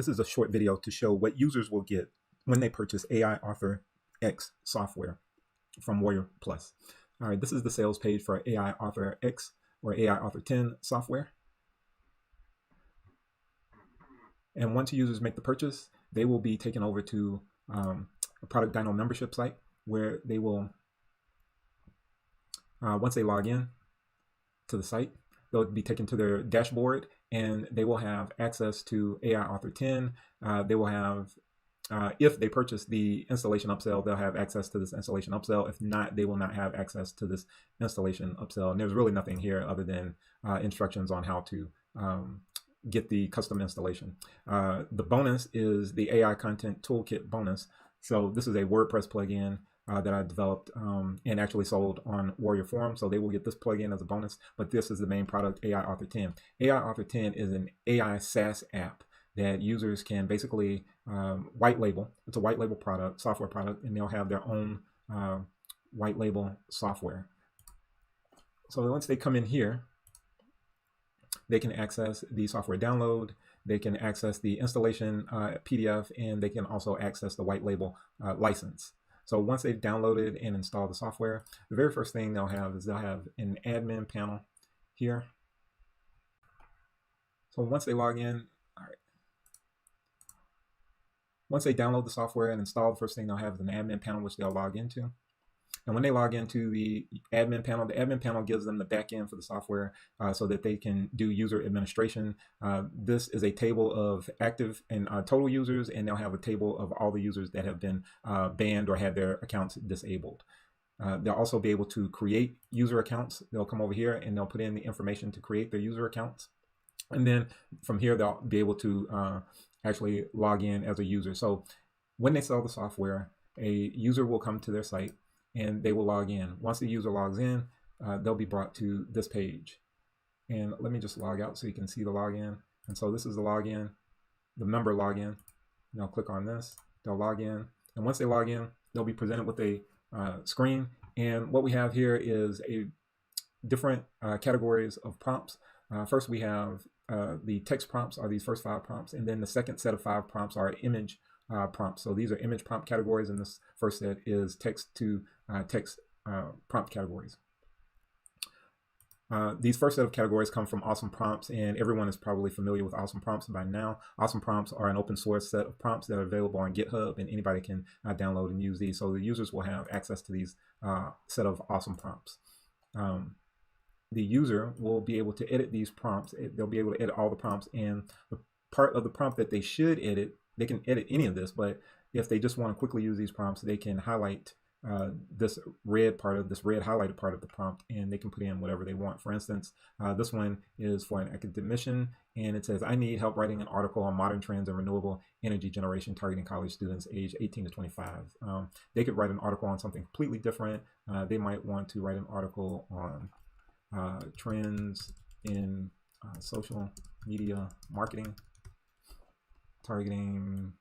This is a short video to show what users will get when they purchase AI Author X software from Warrior Plus. All right, this is the sales page for AI Author X or AI Author 10 software. And once users make the purchase, they will be taken over to a Product Dino membership site where they will, once they log in to the site, they'll be taken to their dashboard and they will have access to AI Author 10. They will have, if they purchase the installation upsell, they'll have access to this installation upsell. If not, they will not have access to this installation upsell. And there's really nothing here other than instructions on how to get the custom installation. The bonus is the AI Content Toolkit bonus. So this is a WordPress plugin that I developed and actually sold on Warrior Forum. So they will get this plugin as a bonus, but this is the main product, AI Author 10. AI Author 10 is an AI SaaS app that users can basically white label. It's a white label product, software product, and they'll have their own white label software. So once they come in here, they can access the software download, they can access the installation PDF, and they can also access the white label license. So once they've downloaded and installed the software, the very first thing they'll have is they'll have an admin panel here. So once they log in, all right. Once they download the software and install, the first thing they'll have is an admin panel, which they'll log into. And when they log into the admin panel gives them the backend for the software so that they can do user administration. This is a table of active and total users, and they'll have a table of all the users that have been banned or had their accounts disabled. They'll also be able to create user accounts. They'll come over here and they'll put in the information to create their user accounts. And then from here, they'll be able to actually log in as a user. So when they sell the software, a user will come to their site and they will log in. Once the user logs in, they'll be brought to this page. And let me just log out so you can see the login. And so this is the login, the member login. They'll click on this, they'll log in. And once they log in, they'll be presented with a screen. And what we have here is a different categories of prompts. First, we have the text prompts are these first 5 prompts. And then the second set of 5 prompts are image prompts. So these are image prompt categories, and this first set is text to text prompt categories. These first set of categories come from Awesome Prompts, and everyone is probably familiar with Awesome Prompts by now. Awesome Prompts are an open source set of prompts that are available on GitHub, and anybody can download and use these. So the users will have access to these set of awesome prompts. The user will be able to edit these prompts. They'll be able to edit all the prompts, and the part of the prompt that they should edit, they can edit any of this, but if they just want to quickly use these prompts, they can highlight this red highlighted part of the prompt, and they can put in whatever they want. For instance, this one is for an academician, and it says, I need help writing an article on modern trends in renewable energy generation targeting college students age 18 to 25. They could write an article on something completely different. They might want to write an article on trends in social media marketing targeting,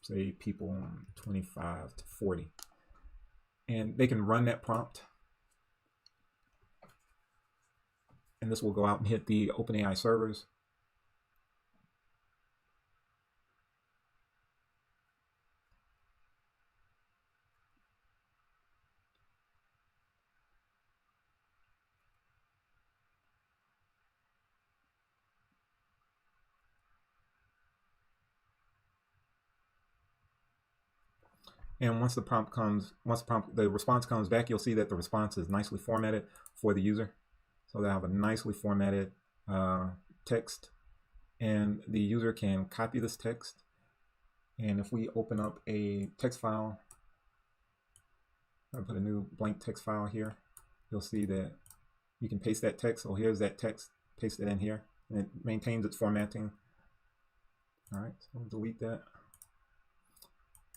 say, people 25 to 40. And they can run that prompt. And this will go out and hit the OpenAI servers. And once the response comes back, you'll see that the response is nicely formatted for the user. So they have a nicely formatted text, and the user can copy this text. And if we open up a text file, I'll put a new blank text file here, you'll see that you can paste that text. So here's that text, paste it in here, and it maintains its formatting. All right, so we'll delete that.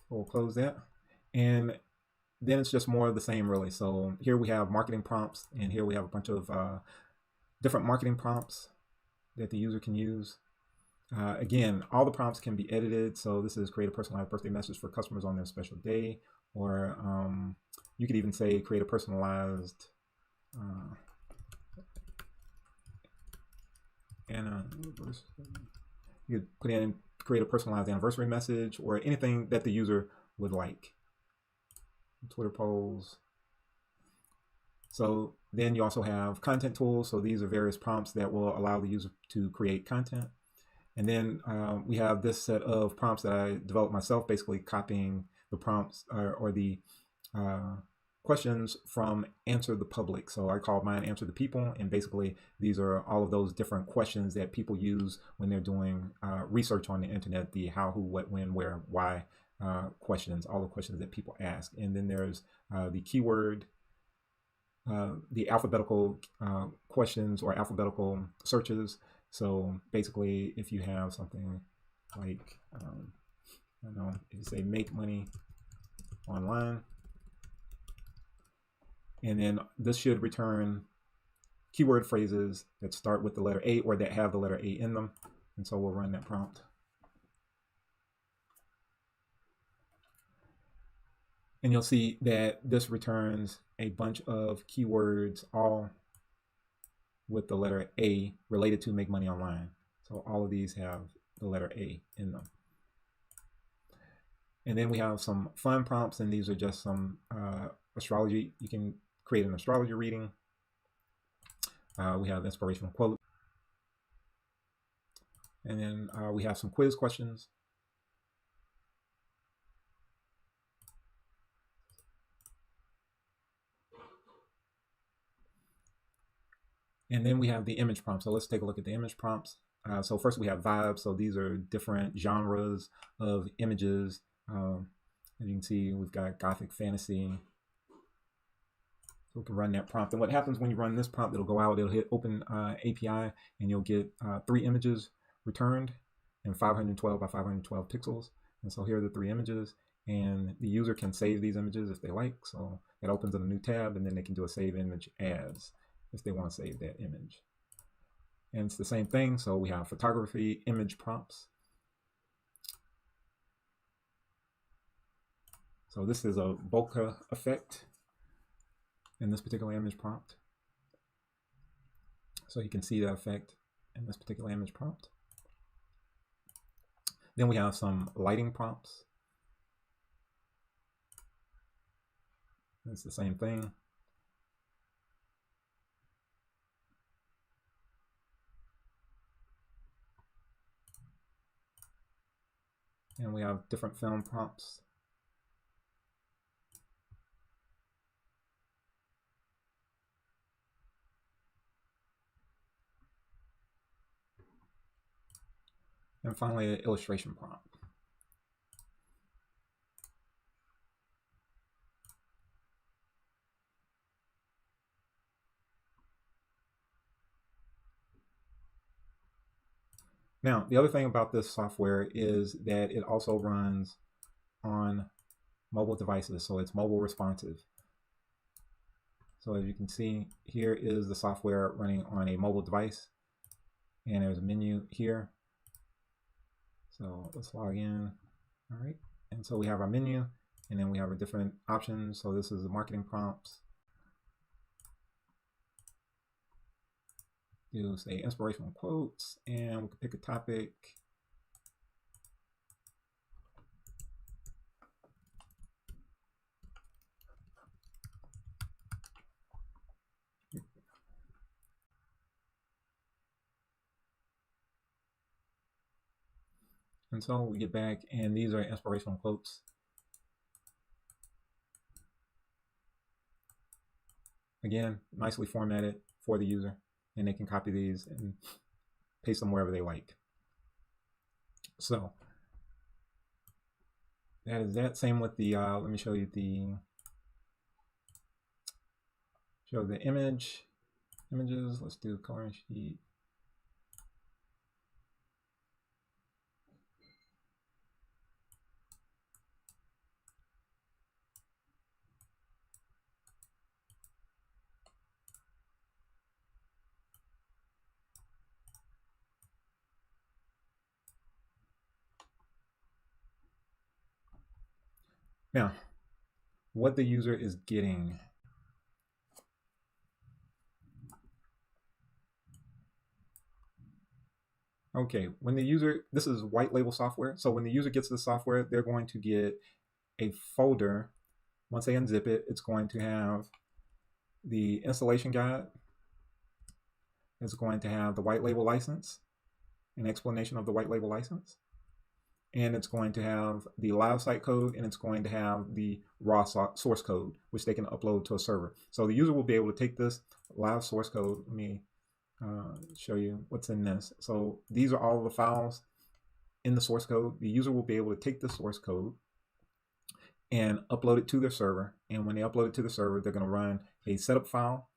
We'll close that. And then it's just more of the same, really. So here we have marketing prompts, and here we have a bunch of different marketing prompts that the user can use. Again, all the prompts can be edited. So this is create a personalized birthday message for customers on their special day, or you could even say create a personalized You could put in, create a personalized anniversary message or anything that the user would like. Twitter polls. So then you also have content tools. So these are various prompts that will allow the user to create content. And then we have this set of prompts that I developed myself, basically copying the prompts or the questions from Answer the Public. So I called mine Answer the People, and basically these are all of those different questions that people use when they're doing research on the internet, the how, who, what, when, where, why questions, all the questions that people ask. And then there's the keyword, the alphabetical questions or alphabetical searches. So basically, if you have something like, I don't know, if you say make money online, and then this should return keyword phrases that start with the letter A or that have the letter A in them. And so we'll run that prompt. And you'll see that this returns a bunch of keywords, all with the letter A related to make money online. So all of these have the letter A in them. And then we have some fun prompts, and these are just some astrology. You can create an astrology reading. We have inspirational quote. And then we have some quiz questions. And then we have the image prompts. So let's take a look at the image prompts. So first we have vibes. So these are different genres of images. As you can see, we've got gothic fantasy. So we can run that prompt. And what happens when you run this prompt, it'll go out, it'll hit open API, and you'll get 3 images returned in 512 by 512 pixels. And so here are the 3 images, and the user can save these images if they like. So it opens in a new tab, and then they can do a save image as if they want to save that image. And it's the same thing. So we have photography image prompts. So this is a bokeh effect in this particular image prompt. So you can see that effect in this particular image prompt. Then we have some lighting prompts. It's the same thing. And we have different film prompts. And finally, an illustration prompt. Now, the other thing about this software is that it also runs on mobile devices, so it's mobile responsive. So as you can see, here is the software running on a mobile device, and there's a menu here. So let's log in. All right, and so we have our menu, and then we have our different options. So this is the marketing prompts. Do say inspirational quotes, and we can pick a topic. And so we get back, and these are inspirational quotes. Again, nicely formatted for the user, and they can copy these and paste them wherever they like. So that is that. Same with the, let me show you the, images. Let's do coloring sheet. Now, what the user is getting. Okay, when the user, this is white label software. So when the user gets the software, they're going to get a folder. Once they unzip it, it's going to have the installation guide. It's going to have the white label license, an explanation of the white label license. And it's going to have the live site code, and it's going to have the raw source code, which they can upload to a server. So the user will be able to take this live source code. Let me show you what's in this. So these are all the files in the source code. The user will be able to take the source code and upload it to their server. And when they upload it to the server, they're going to run a setup file.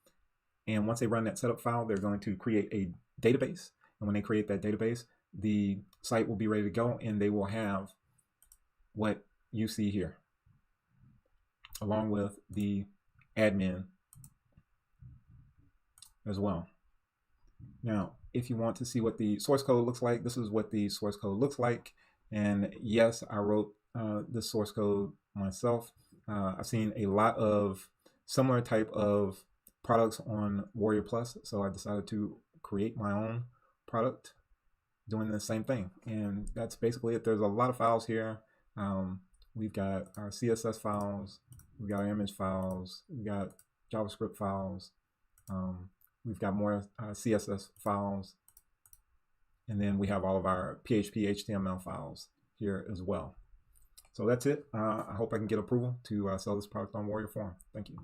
And once they run that setup file, they're going to create a database. And when they create that database, the site will be ready to go, and they will have what you see here, along with the admin as well. Now, if you want to see what the source code looks like, this is what the source code looks like. And yes, I wrote the source code myself. I've seen a lot of similar type of products on Warrior Plus, so I decided to create my own product doing the same thing. And that's basically it. There's a lot of files here. We've got our CSS files, we've got our image files, we've got JavaScript files, we've got more CSS files, and then we have all of our PHP HTML files here as well. So that's it. I hope I can get approval to sell this product on Warrior Forum. Thank you.